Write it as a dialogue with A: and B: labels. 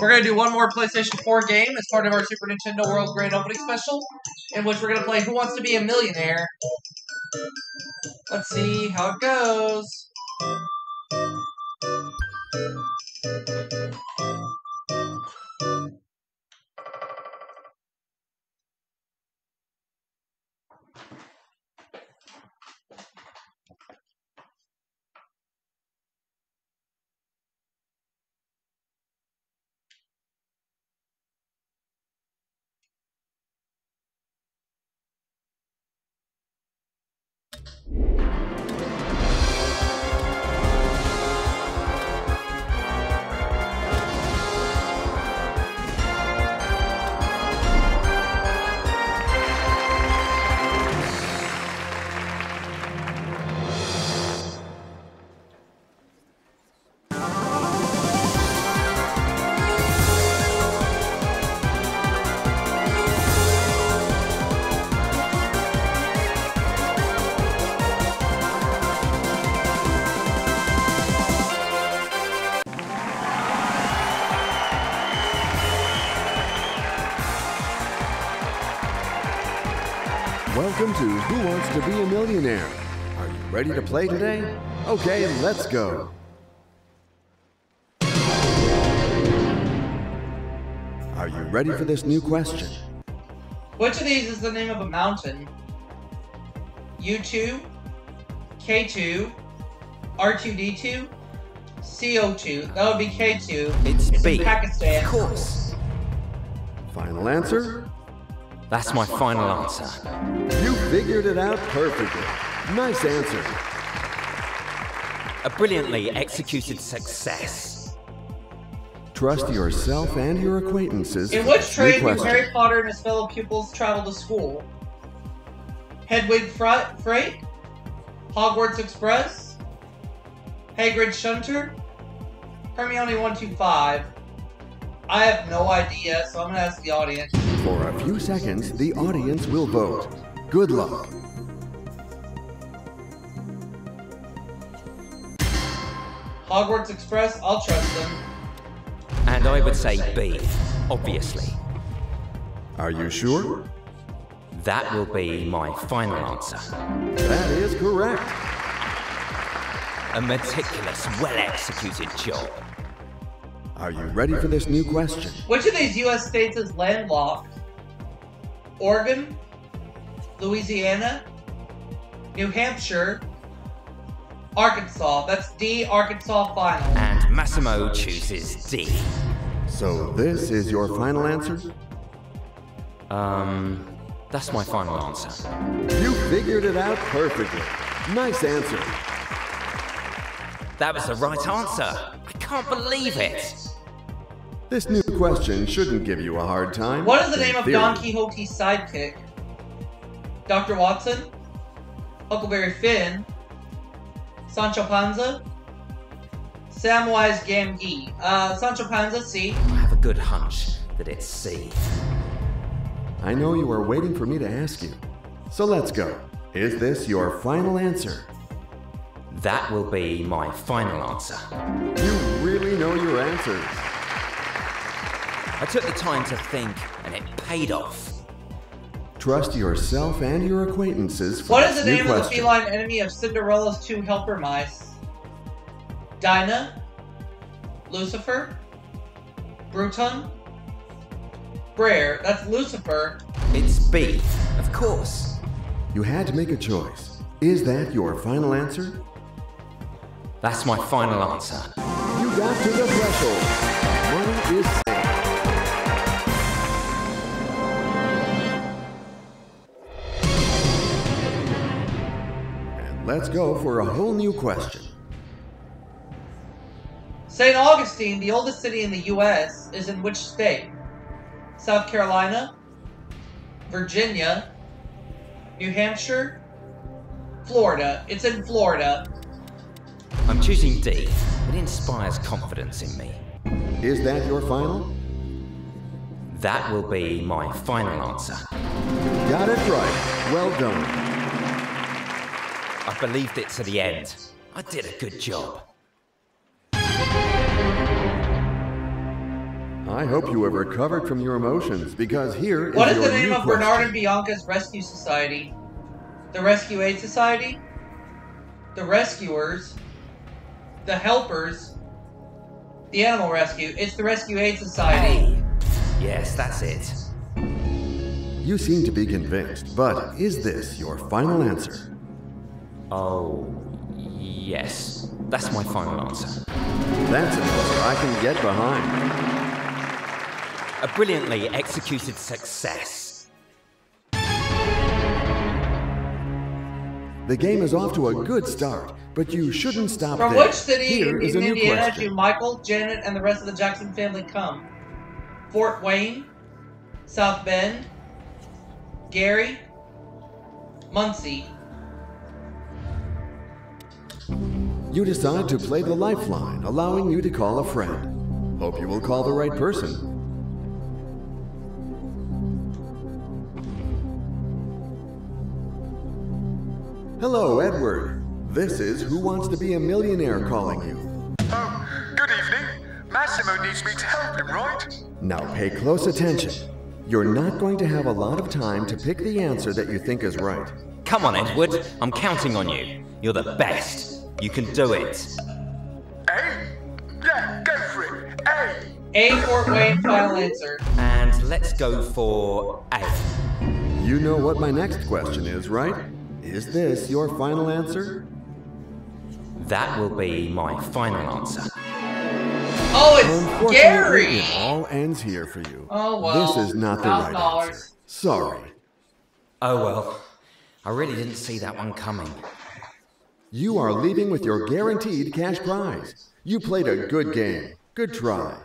A: We're going to do one more PlayStation 4 game as part of our Super Nintendo World Grand Opening Special, in which we're going to play Who Wants to Be a Millionaire? Let's see how it goes.
B: Welcome to Who Wants to Be a Millionaire? Are you ready to play today? Okay, let's go. Are you ready for this new question?
A: Which of these is the name of a mountain? U2, K2, R2D2, CO2. That would be K2.
C: It's B.
A: in Pakistan.
C: Of course.
B: Final answer?
C: That's my final answer.
B: You figured it out perfectly. Nice answer.
C: A brilliantly executed success.
B: Trust yourself and your acquaintances.
A: In which trade do Harry Potter and his fellow pupils travel to school? Hedwig Freight, Hogwarts Express, Hagrid Shunter, Hermione 125. I have no idea, so I'm gonna ask the audience.
B: For a few seconds, the audience will vote. Good luck.
A: Hogwarts Express, I'll trust them.
C: And I would say B, obviously.
B: Are you sure?
C: That will be my final answer.
B: That is correct.
C: A meticulous, well-executed job.
B: Are you ready for this new question?
A: Which of these U.S. states is landlocked? Oregon, Louisiana, New Hampshire, Arkansas. That's D, Arkansas final.
C: And Massimo chooses D.
B: So this is your final answer?
C: That's my final answer.
B: You figured it out perfectly. Nice answer.
C: That was the right answer. I can't believe it.
B: This new question shouldn't give you a hard time.
A: What is the name of
B: theory.
A: Don Quixote's sidekick? Dr. Watson, Huckleberry Finn, Sancho Panza, Samwise Gamgee. Sancho Panza, C.
C: I have a good hunch that it's C.
B: I know you are waiting for me to ask you. So let's go. Is this your final answer?
C: That will be my final answer.
B: You really know your answers.
C: I took the time to think, and it paid off.
B: Trust yourself and your acquaintances for
A: What is
B: this
A: the
B: new
A: name of the
B: question.
A: feline enemy of Cinderella's two helper mice? Dinah, Lucifer, Bruton, Brer. That's Lucifer.
C: It's B, of course.
B: You had to make a choice. Is that your final answer?
C: That's my final answer.
B: You got to the threshold. Money is safe. And let's go for a whole new question.
A: St. Augustine, the oldest city in the U.S., is in which state? South Carolina, Virginia, New Hampshire, Florida. It's in Florida.
C: I'm choosing D. It inspires confidence in me.
B: Is that your final?
C: That will be my final answer.
B: Got it right. Well done.
C: I believed it to the end. I did a good job.
B: I hope you have recovered from your emotions, because here is
A: What is
B: your
A: the name
B: new
A: of Bernard
B: question.
A: and Bianca's Rescue Society? The Rescue Aid Society? The Rescuers? The Helpers? The Animal Rescue? It's the Rescue Aid Society.
C: Hey. Yes, that's it.
B: You seem to be convinced, but is this your final answer?
C: Oh, yes. That's my final answer.
B: That's an answer I can get behind.
C: A brilliantly executed success.
B: The game is off to a good start, but you shouldn't stop
A: From
B: there.
A: which city
B: Here is
A: in
B: a new
A: Indiana
B: question.
A: do Michael, Janet, and the rest of the Jackson family come? Fort Wayne? South Bend? Gary? Muncie?
B: You decide to play the lifeline, allowing you to call a friend. Hope you will call the right person. Hello, Edward. This is Who Wants to Be a Millionaire calling you.
D: Oh, good evening. Massimo needs me to help him, right?
B: Now pay close attention. You're not going to have a lot of time to pick the answer that you think is right.
C: Come on, Edward. I'm counting on you. You're the best. You can do it.
D: A? Yeah, go for it. A.
A: A. Fort Wayne, final answer.
C: And let's go for A.
B: You know what my next question is, right? Is this your final answer?
C: That will be my final answer.
A: Oh, it's
B: Unfortunately,
A: Gary!
B: it all ends here for you.
A: Oh, well.
B: This is not the right
A: $1,000.
B: answer. Sorry.
C: Oh well. I really didn't see that one coming.
B: You are leaving with your guaranteed cash prize. You played a good game. Good try.